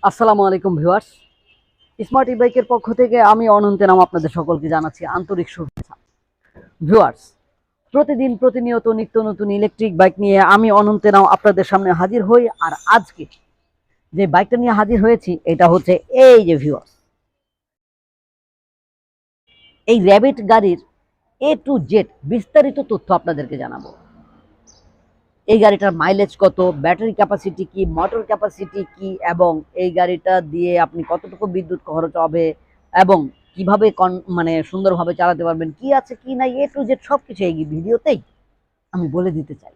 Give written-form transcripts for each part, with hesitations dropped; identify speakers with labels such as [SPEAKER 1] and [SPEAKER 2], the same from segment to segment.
[SPEAKER 1] আসসালামু আলাইকুম viewers. Smart ই বাইকের পক্ষ থেকে আমি অনন্ত নাম আপনাদের সকলকে জানাচ্ছি আন্তরিক শুভেচ্ছা। ভিউয়ার্স, প্রতিনিয়ত নিত্য নতুন ইলেকট্রিক বাইক নিয়ে আমি অনন্ত নাম আপনাদের সামনে হাজির হই। আর আজকে যে বাইকটা নিয়ে হাজির হয়েছি এটা হচ্ছে এই যে ভিউয়ার্স, এই র্যাবিট গাড়ির এ টু জেড বিস্তারিত তথ্য আপনাদেরকে জানাবো। এই গাড়িটার মাইলেজ কত, ব্যাটারি ক্যাপাসিটি কি, মোটর ক্যাপাসিটি কি, এবং এই গাড়িটা দিয়ে আপনি কতটুকু বিদ্যুৎ খরচ হবে এবং কিভাবে মানে সুন্দরভাবে চালাতে পারবেন, কি আছে কি নাই, এ টু জেড সবকিছু এই ভিডিওতেই আমি বলে দিতে চাই।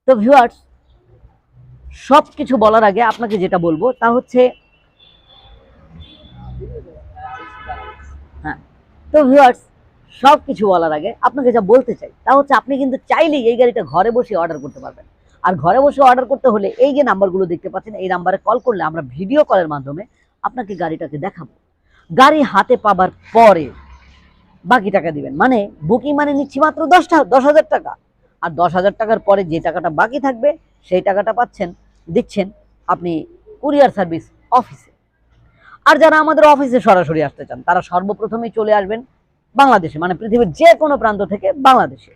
[SPEAKER 1] তো ভিউয়ার্স, সবকিছু বলার আগে আপনাকে যেটা বলবো তা হচ্ছে, হ্যাঁ, তো ভিউয়ার্স, সবকিছু বলার আগে আপনাকে যা বলতে চাই তা হচ্ছে আপনি কিন্তু চাইলেই এই গাড়িটা ঘরে বসে অর্ডার করতে পারবেন। আর ঘরে বসে অর্ডার করতে হলে এই যে নাম্বারগুলো দেখতে পাচ্ছেন, এই নাম্বারে কল করলে আমরা ভিডিও কলের মাধ্যমে আপনাকে গাড়িটাকে দেখাবো। গাড়ি হাতে পাবার পরে বাকি টাকা দিবেন, মানে বুকিং মানে নিচ্ছি মাত্র 10,000 টাকা। আর 10,000 টাকার পরে যে টাকাটা বাকি থাকবে সেই টাকাটা দিচ্ছেন আপনি কুরিয়ার সার্ভিস অফিসে। আর যারা আমাদের অফিসে সরাসরি আসতে চান তারা সর্বপ্রথমেই চলে আসবেন বাংলাদেশে, মানে পৃথিবীর যে কোনো প্রান্ত থেকে বাংলাদেশে।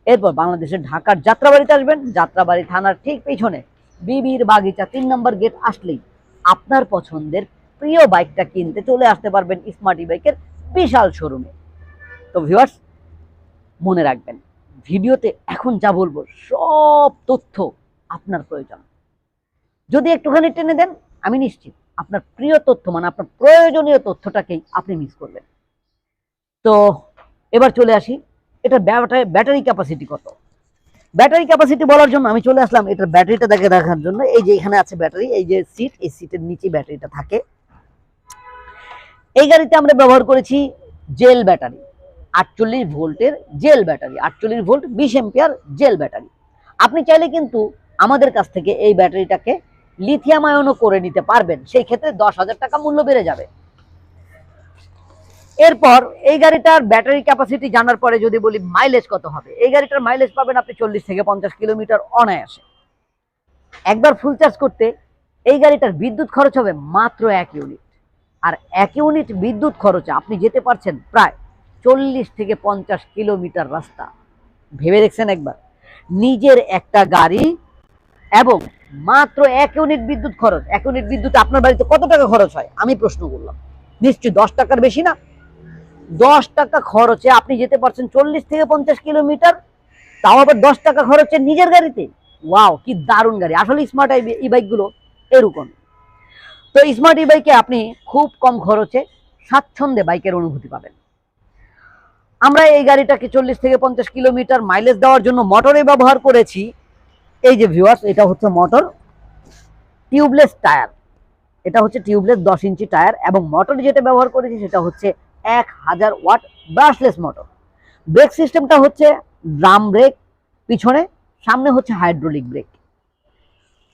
[SPEAKER 1] এরপর বাংলাদেশের ঢাকার যাত্রাবাড়িতে আসবেন। যাত্রাবাড়ি থানার ঠিক পিছনে বিবির বাগিচা 3 নম্বর গেট আসলেই আপনার পছন্দের প্রিয় বাইকটা কিনতে চলে আসতে পারবেন স্মার্ট ই বাইকের বিশাল শোরুমে। তো ভিউয়ার্স, মনে রাখবেন, ভিডিওতে এখন যা বলবো সব তথ্য আপনার প্রয়োজন। যদি একটুখানি টেনে দেন, আমি নিশ্চিত আপনার প্রিয় তথ্য, মানে আপনার প্রয়োজনীয় তথ্যটাকেই আপনি মিস করবেন। তো এবার চলে আসি, এটার ব্যাটারি ক্যাপাসিটি কত। ব্যাটারি ক্যাপাসিটি বলার জন্য আমি চলে আসলাম এটার ব্যাটারিটা দেখার জন্য। এই যে এখানে আছে ব্যাটারি, এই যে সিট, এই সিটের নিচে ব্যাটারিটা থাকে। এই গাড়িতে আমরা ব্যবহার করেছি জেল ব্যাটারি, 48 ভোল্টের jail battery, 48 volt 20 ampere jail battery. আপনি চাইলে কিন্তু আমাদের কাছ থেকে এই ব্যাটারিটাকে লিথিয়াম আয়নও করে নিতে পারবেন, সেই ক্ষেত্রে 10,000 টাকা মূল্য বেড়ে যাবে। এরপর এই গাড়িটার ব্যাটারি ক্যাপাসিটি জানার পরে যদি বলি মাইলেজ কত হবে, এই গাড়িটার মাইলেজ পাবেন আপনি 40 থেকে 50 কিলোমিটার অনায়াসে। একবার ফুল চার্জ করতে এই গাড়িটার বিদ্যুৎ খরচ হবে মাত্র 1 ইউনিট। আর 1 ইউনিট বিদ্যুৎ খরচে আপনি যেতে পারছেন প্রায় 40 থেকে 50 কিলোমিটার রাস্তা। ভেবে দেখছেন একবার, নিজের একটা গাড়ি এবং মাত্র 1 ইউনিট বিদ্যুৎ খরচ। 1 ইউনিট বিদ্যুৎ আপনার বাড়িতে কত টাকা খরচ হয় আমি প্রশ্ন করলাম? নিশ্চয়ই 10 টাকার বেশি না। 10 টাকা খরচে আপনি যেতে পারছেন 40 থেকে 50 কিলোমিটার, তাও আবার 10 টাকা খরচে নিজের গাড়িতে। ওয়াও, কি দারুণ গাড়ি! আসলে স্মার্ট ই বাইকগুলো এরকম। তো স্মার্ট ই বাইকে আপনি খুব কম খরচে স্বাচ্ছন্দ্যে বাইকের অনুভূতি পাবেন। আমরা এই গাড়িটাকে 40 থেকে 50 কিলোমিটার মাইলেজ দেওয়ার জন্য মোটরে ব্যবহার করেছি। এই যে ভিউয়ার্স, এটা হচ্ছে মোটর, টিউবলেস টায়ার। এটা হচ্ছে টিউবলেস 10 ইঞ্চি টায়ার, এবং মোটর যেটা ব্যবহার করেছি সেটা হচ্ছে 1000 ওয়াট ব্রাশলেস মোটর। ব্রেক সিস্টেমটা হচ্ছে ড্রাম ব্রেক পিছনে, সামনে হচ্ছে হাইড্রোলিক ব্রেক।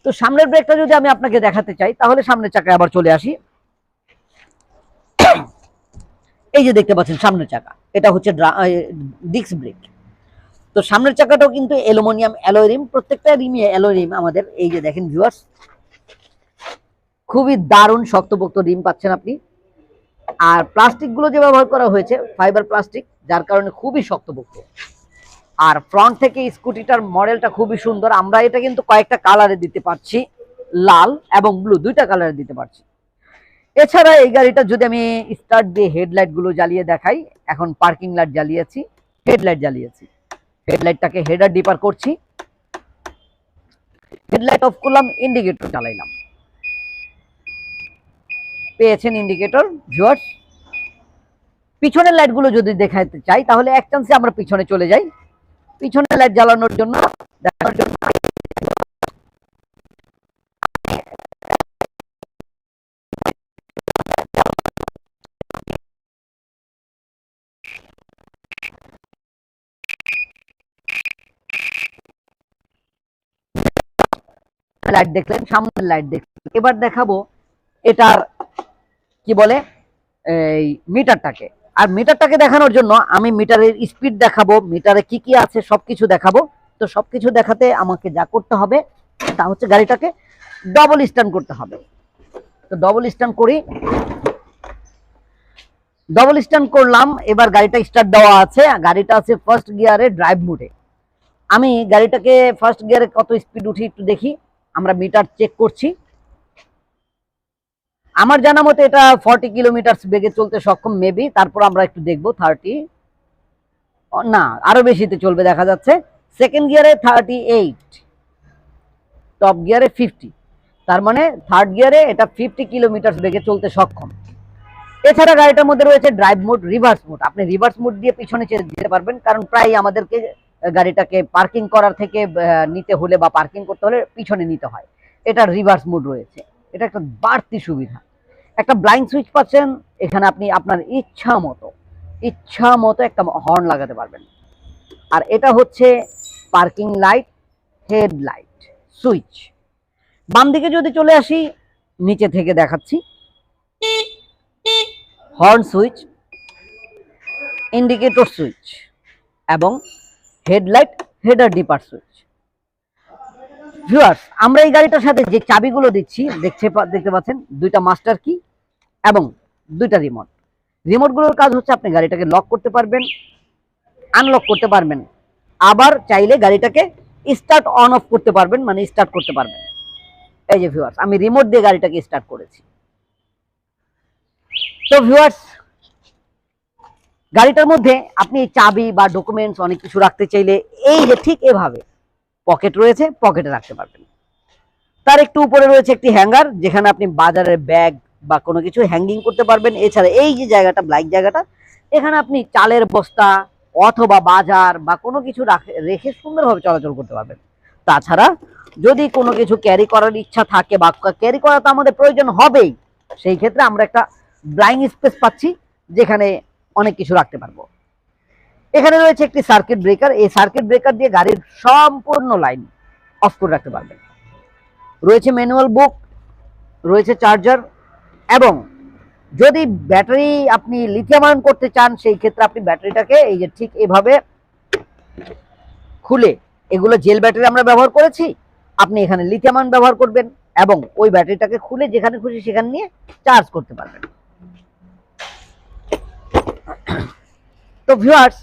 [SPEAKER 1] তো সামনের ব্রেকটা যদি আমি আপনাকে দেখাতে চাই তাহলে সামনের চাকায় আবার চলে আসি। এই যে দেখতে পাচ্ছেন সামনের চাকা, এটা হচ্ছে ডিস্ক ব্রেক। তো সামনের চাকাটাও কিন্তু অ্যালুমিনিয়াম অ্যালয় রিম, প্রত্যেকটা রিমে অ্যালয় রিম আমাদের। এই যে দেখেন ভিউয়ার্স, খুবই দারুণ শক্তপোক্ত রিম পাচ্ছেন আপনি। আর প্লাস্টিক গুলো যে ব্যবহার করা হয়েছে ফাইবার প্লাস্টিক, যার কারণে খুবই শক্তপোক্ত। আর ফ্রন্ট থেকে স্কুটিটার মডেলটা খুবই সুন্দর। আমরা এটা কিন্তু কয়েকটা কালারে দিতে পারছি, লাল এবং ব্লু, দুইটা কালারে দিতে পারছি। এছাড়া এই গাড়িটা যদি আমি স্টার্ট দিয়ে হেডলাইট গুলো জ্বালিয়ে দেখাই, এখন পার্কিং লাইট জ্বালিয়েছি, হেডলাইট জ্বালিয়েছি, হেডলাইটটাকে হেডার ডিপার করছি, হেডলাইট অফ করলাম, ইন্ডিকেটর জ্বালাইলাম, পেয়েছেন ইন্ডিকেটর। ভিউয়ার্স, পিছনের লাইট গুলো যদি দেখাতে চাই তাহলে এক চান্সে আমরা পিছনে চলে যাই। পিছনের লাইট জ্বালানোর জন্য দেখানোর জন্য লাইট দেখলেন, সামনের লাইট দেখলেন। এবার দেখাবো এটার কি বলে এই মিটারটাকে। আর মিটারটাকে দেখানোর জন্য আমি মিটারের স্পিড দেখাবো, মিটারে কি কি আছে সবকিছু দেখাবো। তো সবকিছু দেখাতে আমাকে যা করতে হবে তা হচ্ছে গাড়িটাকে ডবল স্ট্যান্ড করতে হবে। তো ডবল স্ট্যান্ড করি, ডবল স্ট্যান্ড করলাম। এবার গাড়িটা স্টার্ট দেওয়া আছে, গাড়িটা আছে ফার্স্ট গিয়ারে ড্রাইভ মোডে। আমি গাড়িটাকে ফার্স্ট গিয়ারে কত স্পিড উঠি একটু দেখি, আমরা মিটার চেক করছি। আমার জানা মতে এটা 40 কিলোমিটার বেগে চলতে সক্ষম মেবি, তারপর আমরা একটু দেখবো 30 না আরো বেশিতে চলবে দেখা যাচ্ছে। সেকেন্ড গিয়ারে 38, টপ গিয়ারে 50, তার মানে থার্ড গিয়ারে এটা 50 কিলোমিটার বেগে চলতে সক্ষম। এছাড়া গাড়িটার মধ্যে রয়েছে ড্রাইভ মোড, রিভার্স মোড। আপনি রিভার্স মোড দিয়ে পিছনে যেতে পারবেন, কারণ প্রায় আমাদেরকে গাড়িটাকে পার্কিং করার থেকে নিতে হলে বা পার্কিং করতে হলে পিছনে নিতে হয়। এটা রিভার্স মোড রয়েছে, এটা একটা বাড়তি সুবিধা। একটা ব্লাইন্ড সুইচ পাচ্ছেন, এখানে আপনি আপনার ইচ্ছা মতো একটা হর্ন লাগাতে পারবেন। আর এটা হচ্ছে পার্কিং লাইট, হেডলাইট সুইচ। বাম দিকে যদি চলে আসি, নিচে থেকে দেখাচ্ছি, হর্ন সুইচ, ইন্ডিকেটর সুইচ এবং হেডলাইট হেডার ডিপার সুইচ। ভিউয়ার্স, আমরা এই গাড়িটার সাথে যে চাবিগুলো দিচ্ছি দেখতে পাচ্ছেন, দুইটা মাস্টার কি এবং দুইটা রিমোট। রিমোটগুলোর কাজ হচ্ছে আপনি গাড়িটাকে লক করতে পারবেন, আনলক করতে পারবেন, আবার চাইলে গাড়িটাকে স্টার্ট অন অফ করতে পারবেন, মানে স্টার্ট করতে পারবেন। এই যে ভিউয়ার্স, আমি রিমোট দিয়ে গাড়িটাকে স্টার্ট করেছি। তো ভিউয়ার্স, গাড়িটার মধ্যে আপনি চাবি বা ডকুমেন্টস অনেক কিছু রাখতে চাইলে এই যে ঠিক এভাবে পকেট রয়েছে, পকেটে রাখতে পারবেন। তার একটু উপরে রয়েছে একটি হ্যাঙ্গার, যেখানে আপনি বাজারের ব্যাগ বা কোনো কিছু হ্যাঙ্গিং করতে পারবেন। এছাড়া এই যে জায়গাটা, ব্ল্যাক জায়গাটা, এখানে আপনি চালের বস্তা অথবা বাজার বা কোনো কিছু রেখে সুন্দরভাবে চলাচল করতে পারবেন। তাছাড়া যদি কোনো কিছু ক্যারি করার ইচ্ছা থাকে বা ক্যারি করা তো আমাদের প্রয়োজন হবেই, সেই ক্ষেত্রে আমরা একটা ব্লাইন্ড স্পেস পাচ্ছি, যেখানে অনেক কিছু রাখতে পারবো। এখানে রয়েছে একটি সার্কিট ব্রেকার, এই সার্কিট ব্রেকার দিয়ে গাড়ির সম্পূর্ণ লাইন অফ করে রাখতে পারবেন। রয়েছে ম্যানুয়াল বুক, রয়েছে চার্জার, এবং যদি ব্যাটারি আপনি লিথিয়াম আয়ন করতে চান, সেই ক্ষেত্রে আপনি ব্যাটারিটাকে এই যে ঠিক এভাবে খুলে, এগুলো জেল ব্যাটারি আমরা ব্যবহার করেছি, আপনি এখানে লিথিয়াম আয়ন ব্যবহার করবেন এবং ওই ব্যাটারিটাকে খুলে যেখানে খুশি সেখানে নিয়ে চার্জ করতে পারবেন। তো ভিউয়ার্স,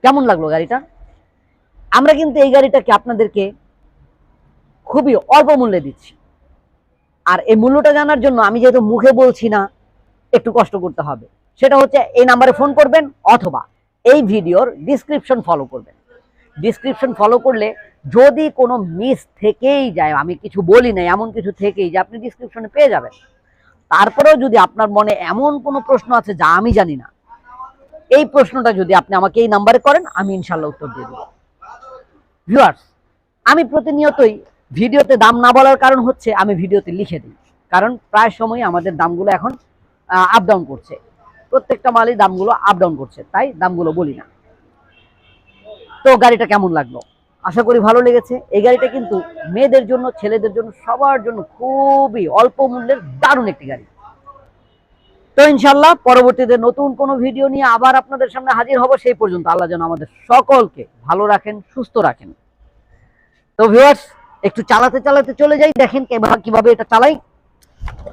[SPEAKER 1] কেমন লাগলো গাড়িটা? আমরা কিন্তু এই গাড়িটাকে আপনাদেরকে খুবই অল্প মূল্যে দিচ্ছি। আর এই মূল্যটা জানার জন্য আমি যেহেতু মুখে বলছি না, একটু কষ্ট করতে হবে। সেটা হচ্ছে এই নাম্বারে ফোন করবেন অথবা এই ভিডিওর ডিসক্রিপশন ফলো করবেন। ডিসক্রিপশন ফলো করলে যদি কোনো মিস থেকেই যায়, আমি কিছু বলি না, এমন কিছু থেকেই যে আপনি ডিসক্রিপশনে পেয়ে যাবেন। তারপরেও যদি আপনার মনে এমন কোনো প্রশ্ন আছে যা আমি জানি না, এই প্রশ্নটা যদি আপনি আমাকে এই নাম্বারে করেন, আমি ইনশাল্লাহ উত্তর দিয়ে দেব। ভিউয়ার্স, আমি প্রতিনিয়তই ভিডিওতে দাম না বলার কারণ হচ্ছে আমি ভিডিওতে লিখে দিই, কারণ প্রায় সময় আমাদের দামগুলো এখন আপ ডাউন করছে, প্রত্যেকটা মালই দামগুলো আপ ডাউন করছে, তাই দামগুলো বলি না। তো গাড়িটা কেমন লাগলো? আশা করি ভালো লেগেছে। এই গাড়িটা কিন্তু মেয়েদের জন্য, ছেলেদের জন্য, সবার জন্য খুবই অল্প মূল্যের দারুণ একটি গাড়ি। তো ইনশাল্লাহ পরবর্তীতে নতুন কোনো ভিডিও নিয়ে আবার আপনাদের সামনে হাজির হব। সেই পর্যন্ত আল্লাহ যেন আমাদের সকলকে ভালো রাখেন, সুস্থ রাখেন। তো ভিউয়ার্স, একটু চালাতে চালাতে চলে যাই, দেখেন কিভাবে এটা চালাই।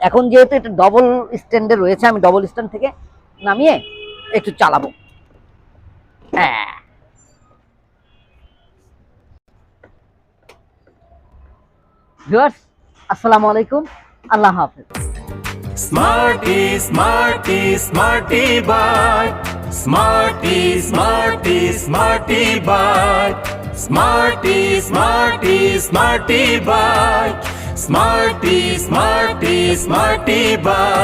[SPEAKER 1] এখন যেহেতু এটা ডবল স্ট্যান্ডে রয়েছে, আমি ডবল স্ট্যান্ড থেকে নামিয়ে একটু চালাবো। হ্যাঁ, ভিউয়ার্স, আসসালামু আলাইকুম, আল্লাহ হাফেজ।
[SPEAKER 2] Smarty, smarty, smarty bike. Smarty, smarty, smarty bike. Smarty, smarty, smarty bike. Smarty, smarty, smarty bike.